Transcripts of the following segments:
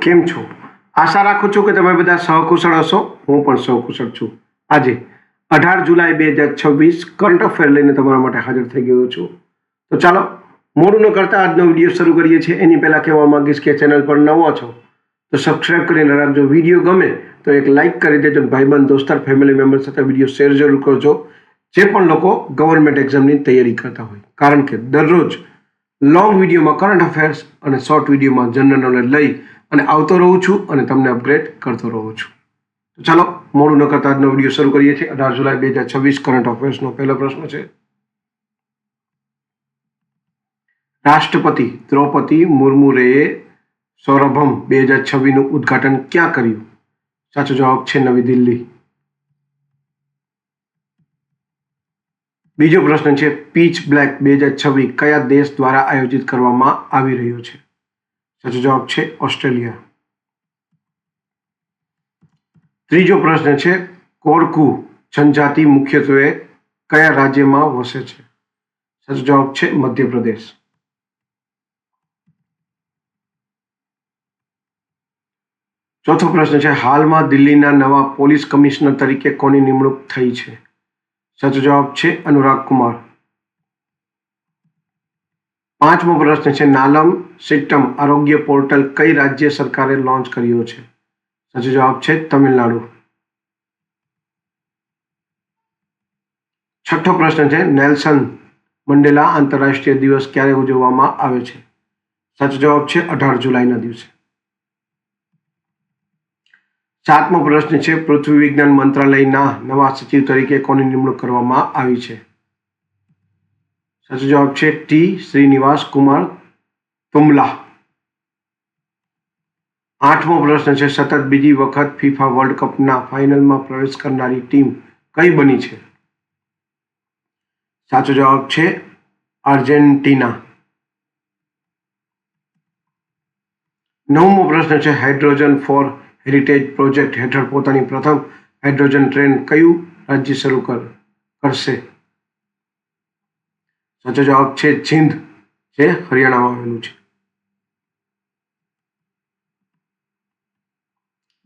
કેમ છો? આશા રાખું છું કે તમે બધા સહકુશળ હશો. હું પણ સહકુશળ છું. આજે 18 જુલાઈ 2026 કરંટ અફેર લઈને તમારા માટે હાજર થઈ ગયો છું. તો ચાલો મોડું ન કરતા આજનો વિડીયો શરૂ કરીએ છીએ. એની પહેલાં કહેવા માંગીશ કે ચેનલ પર નવો છો તો સબસ્ક્રાઈબ કરીને રાખજો. વિડીયો ગમે તો એક લાઇક કરી દેજો. ભાઈબંધ દોસ્તાર ફેમિલી મેમ્બર સાથે વિડીયો શેર જરૂર કરજો, જે પણ લોકો ગવર્મેન્ટ એક્ઝામની તૈયારી કરતા હોય. કારણ કે દરરોજ લોંગ વિડીયોમાં કરંટ અફેર્સ અને શોર્ટ વિડીયોમાં જનરલ નોલેજ લઈ અને આવતો રહું છું અને તમને અપગ્રેડ કરતો રહું છું. તો ચાલો મોડું ન કરતા આજનો વિડીયો શરૂ કરીએ છીએ. 18 જુલાઈ 2026 કરંટ અફેર્સનો પહેલો પ્રશ્ન છે. રાષ્ટ્રપતિ દ્રૌપદી મુર્મુએ સૌરભમ 2026નું ઉદ્ઘાટન ક્યાં કર્યું? સાચો જવાબ છે નવી દિલ્હી. બીજો પ્રશ્ન છે, પીચ બ્લેક 2026 કયા દેશ દ્વારા આયોજિત કરવામાં આવી રહ્યો છે? સાચો જવાબ છે ઓસ્ટ્રેલિયા. ત્રીજો પ્રશ્ન છે, કોરકુ જનજાતિ મુખ્યત્વે કયા રાજ્યમાં વસે છે? સાચો જવાબ છે મધ્યપ્રદેશ. ચોથો પ્રશ્ન છે, હાલમાં દિલ્હીના નવા પોલીસ કમિશનર તરીકે કોની નિમણૂક થઈ છે? સાચો જવાબ છે અનુરાગ કુમાર. પાંચમો પ્રશ્ન છે, નાલમ સિસ્ટમ આરોગ્ય પોર્ટલ કઈ રાજ્ય સરકારે લોન્ચ કર્યો છે? સાચો જવાબ છે તમિલનાડુ. છઠ્ઠો પ્રશ્ન છે, નેલ્સન મંડેલા આંતરરાષ્ટ્રીય દિવસ ક્યારે ઉજવવામાં આવે છે? સાચો જવાબ છે 18 જુલાઈના દિવસે. સાતમો પ્રશ્ન છે, પૃથ્વી વિજ્ઞાન મંત્રાલયના નવા સચિવ તરીકે કોની નિમણૂક કરવામાં આવી છે? સાચો જવાબ છે ટી શ્રીનિવાસ કુમાર તુમ્બલા. આઠમો પ્રશ્ન છે, સતત બીજી વખત ફીફા વર્લ્ડ કપના ફાઇનલમાં પ્રવેશ કરનારી ટીમ કઈ બની છે? સાચો જવાબ છે આર્જેન્ટિના. નવમો પ્રશ્ન છે, હાઇડ્રોજન ફોર હેરિટેજ પ્રોજેક્ટ હેઠળ પોતાની પ્રથમ હાઇડ્રોજન ટ્રેન કયું રાજ્ય શરૂ કરશે? સાચો જવાબ છે જીંદ, જે હરિયાણામાં આવેલું છે.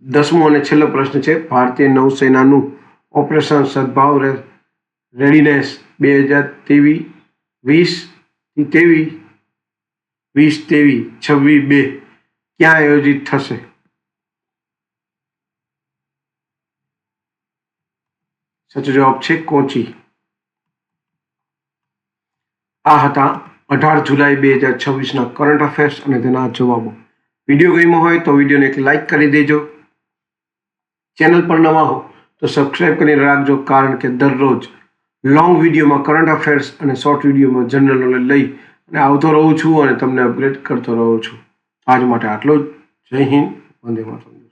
10મો અને છેલ્લો પ્રશ્ન છે, ભારતીય નૌસેનાનું ઓપરેશન સદભાવ રેડીનેસ 2023-26 ક્યાં આયોજિત થશે? સાચો જવાબ છે કોચી. આ હતા 18 જુલાઈ 2026ના કરંટ અફેર્સ અને તેના જવાબો. વિડીયો ગમ્યો હોય તો વિડીયોને એક લાઇક કરી દેજો. ચેનલ પર નવા હો તો સબસ્ક્રાઈબ કરીને રાખજો, કારણ કે દરરોજ લોંગ વિડીયોમાં કરંટ અફેર્સ અને શોર્ટ વિડીયોમાં જનરલ નોલેજ લઈ અને આવતો રહું છું અને તમને અપગ્રેડ કરતો રહું છું. આજ માટે આટલું જ. જય હિન્દ, વંદે માતરમ.